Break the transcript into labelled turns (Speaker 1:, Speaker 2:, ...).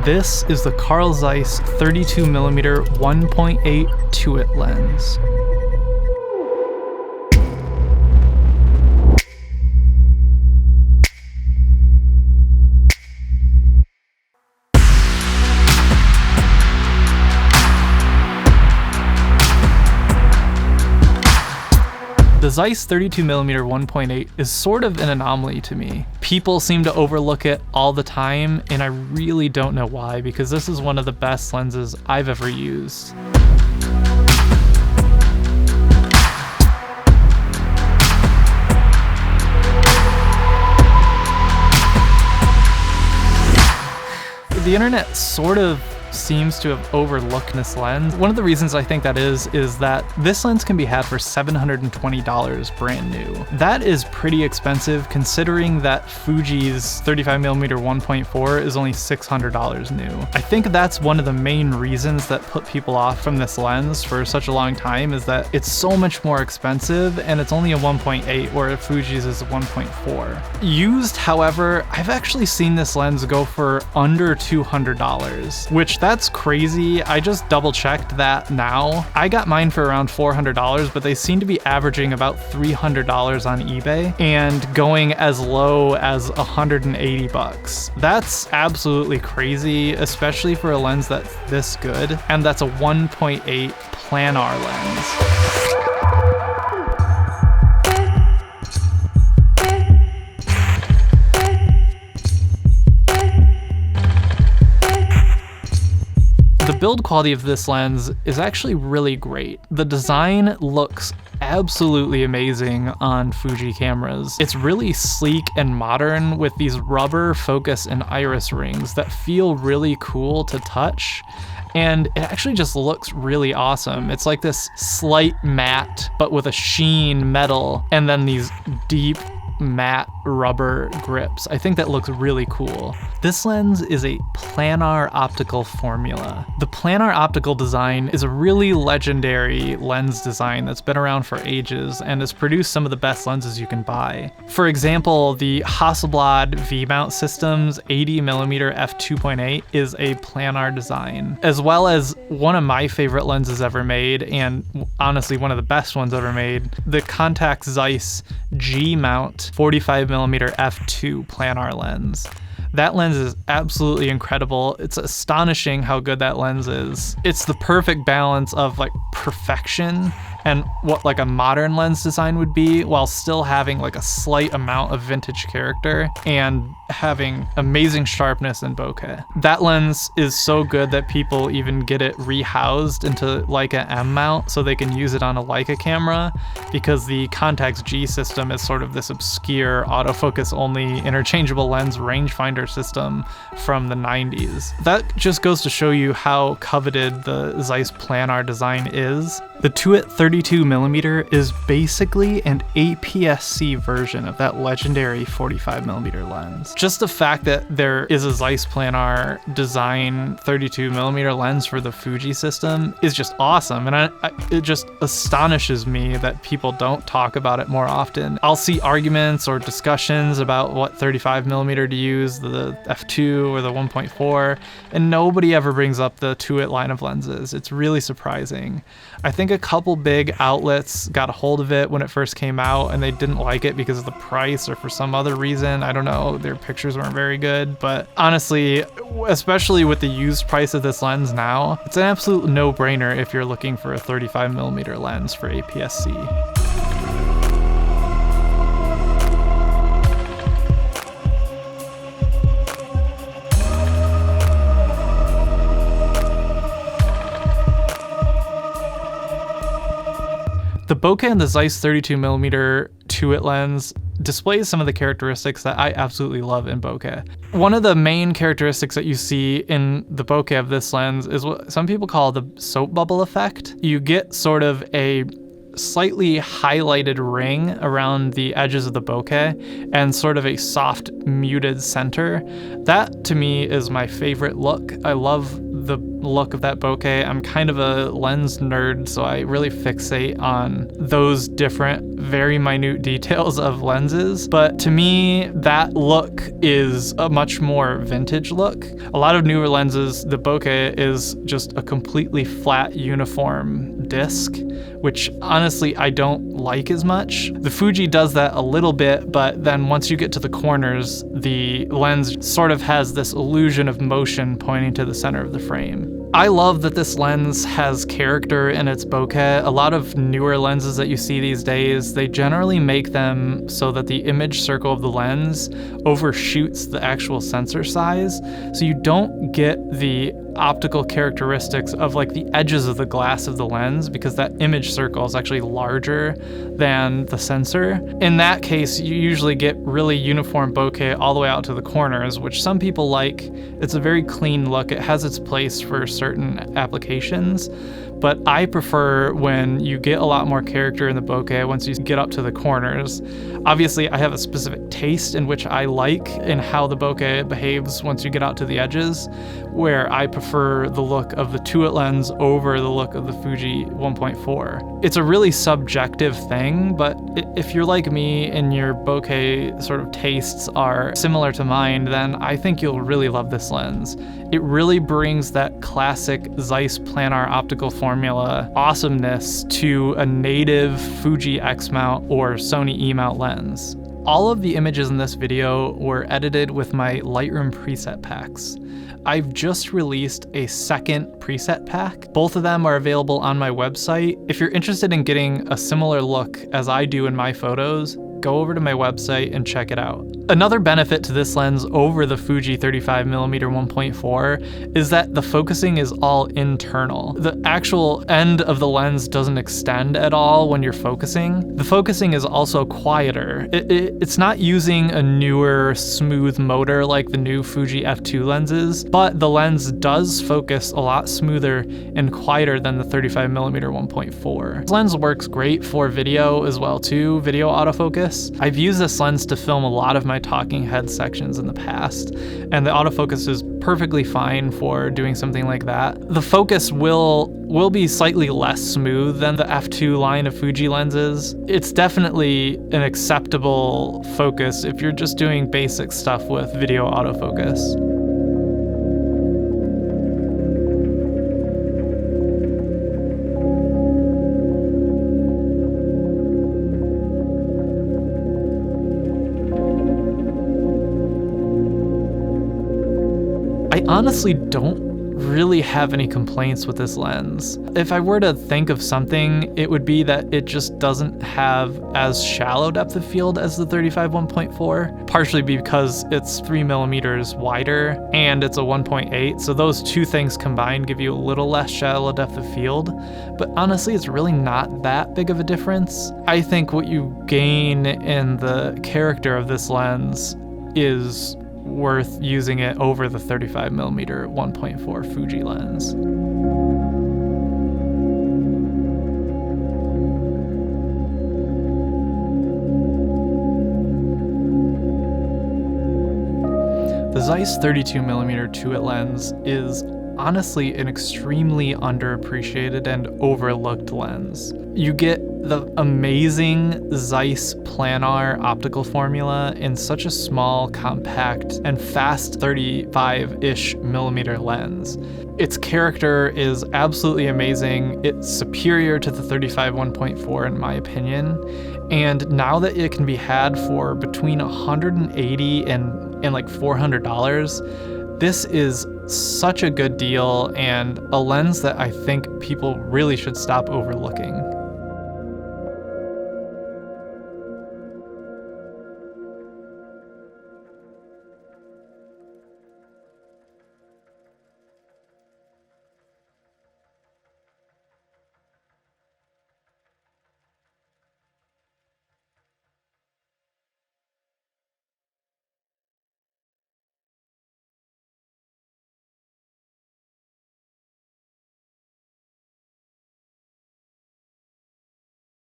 Speaker 1: This is the Carl Zeiss 32mm 1.8 Touit lens. The Zeiss 32mm 1.8 is sort of an anomaly to me. People seem to overlook it all the time, and I really don't know why, because this is one of the best lenses I've ever used. The internet sort of seems to have overlooked this lens. One of the reasons I think that is that this lens can be had for $720 brand new. That is pretty expensive considering that Fuji's 35mm 1.4 is only $600 new. I think that's one of the main reasons that put people off from this lens for such a long time, is that it's so much more expensive and it's only a 1.8 where Fuji's is a 1.4. Used, however, I've actually seen this lens go for under $200, which that's crazy. I just double checked that now. I got mine for around $400, but they seem to be averaging about $300 on eBay and going as low as $180. That's absolutely crazy, especially for a lens that's this good, and that's a 1.8 planar lens. The build quality of this lens is actually really great. The design looks absolutely amazing on Fuji cameras. It's really sleek and modern with these rubber focus and iris rings that feel really cool to touch. And it actually just looks really awesome. It's like this slight matte, but with a sheen metal, and then these deep matte rubber grips. I think that looks really cool. This lens is a planar optical formula. The planar optical design is a really legendary lens design that's been around for ages and has produced some of the best lenses you can buy. For example, the Hasselblad V-mount system's 80mm f2.8 is a planar design, as well as one of my favorite lenses ever made, and honestly one of the best ones ever made, the Contax Zeiss G-mount 45mm f2 planar lens. That lens is absolutely incredible. It's astonishing how good that lens is. It's the perfect balance of like perfection and what like a modern lens design would be, while still having like a slight amount of vintage character and having amazing sharpness in bokeh. That lens is so good that people even get it rehoused into Leica M mount so they can use it on a Leica camera, because the Contax G system is sort of this obscure autofocus only interchangeable lens rangefinder system from the 90s. That just goes to show you how coveted the Zeiss planar design is. The Touit 32mm is basically an APS-C version of that legendary 45mm lens. Just the fact that there is a Zeiss planar design 32mm lens for the Fuji system is just awesome, and it just astonishes me that people don't talk about it more often. I'll see arguments or discussions about what 35mm to use, the f2 or the 1.4, and nobody ever brings up the Touit line of lenses. It's really surprising. I think a couple big outlets got a hold of it when it first came out and they didn't like it because of the price or for some other reason. I don't know, their pictures weren't very good, but honestly, especially with the used price of this lens now, it's an absolute no-brainer if you're looking for a 35mm lens for APS-C. The bokeh in the Zeiss 32mm Touit lens displays some of the characteristics that I absolutely love in bokeh. One of the main characteristics that you see in the bokeh of this lens is what some people call the soap bubble effect. You get sort of a slightly highlighted ring around the edges of the bokeh and sort of a soft muted center. That to me is my favorite look. I love the look of that bokeh. I'm kind of a lens nerd, so I really fixate on those different, very minute details of lenses. But to me, that look is a much more vintage look. A lot of newer lenses, the bokeh is just a completely flat, uniform disc, which honestly I don't like as much. The Fuji does that a little bit, but then once you get to the corners, the lens sort of has this illusion of motion pointing to the center of the frame. I love that this lens has character in its bokeh. A lot of newer lenses that you see these days, they generally make them so that the image circle of the lens overshoots the actual sensor size, so you don't get the optical characteristics of like the edges of the glass of the lens, because that image circle is actually larger than the sensor. In that case, you usually get really uniform bokeh all the way out to the corners, which some people like. It's a very clean look. It has its place for certain applications, but I prefer when you get a lot more character in the bokeh once you get up to the corners. Obviously, I have a specific taste in which I like in how the bokeh behaves once you get out to the edges, where I prefer the look of the Touit lens over the look of the Fuji 1.4. It's a really subjective thing, but if you're like me and your bokeh sort of tastes are similar to mine, then I think you'll really love this lens. It really brings that classic Zeiss Planar optical formula awesomeness to a native Fuji X mount or Sony E mount lens. All of the images in this video were edited with my Lightroom preset packs. I've just released a second preset pack. Both of them are available on my website. If you're interested in getting a similar look as I do in my photos, go over to my website and check it out. Another benefit to this lens over the Fuji 35mm 1.4 is that the focusing is all internal. The actual end of the lens doesn't extend at all when you're focusing. The focusing is also quieter. It's not using a newer smooth motor like the new Fuji f2 lenses, but the lens does focus a lot smoother and quieter than the 35mm 1.4. This lens works great for video as well too, video autofocus. I've used this lens to film a lot of my talking head sections in the past, and the autofocus is perfectly fine for doing something like that. The focus will be slightly less smooth than the f2 line of Fuji lenses. It's definitely an acceptable focus if you're just doing basic stuff with video autofocus. I honestly don't really have any complaints with this lens. If I were to think of something, it would be that it just doesn't have as shallow depth of field as the 35 1.4, partially because it's 3mm wider and it's a 1.8, so those two things combined give you a little less shallow depth of field, but honestly it's really not that big of a difference. I think what you gain in the character of this lens is worth using it over the 35mm 1.4 Fuji lens. The Zeiss 32mm Touit lens is honestly an extremely underappreciated and overlooked lens. You get the amazing Zeiss Planar optical formula in such a small, compact, and fast 35-ish millimeter lens. Its character is absolutely amazing. It's superior to the 35 1.4 in my opinion. And now that it can be had for between $180 and like $400, this is such a good deal and a lens that I think people really should stop overlooking.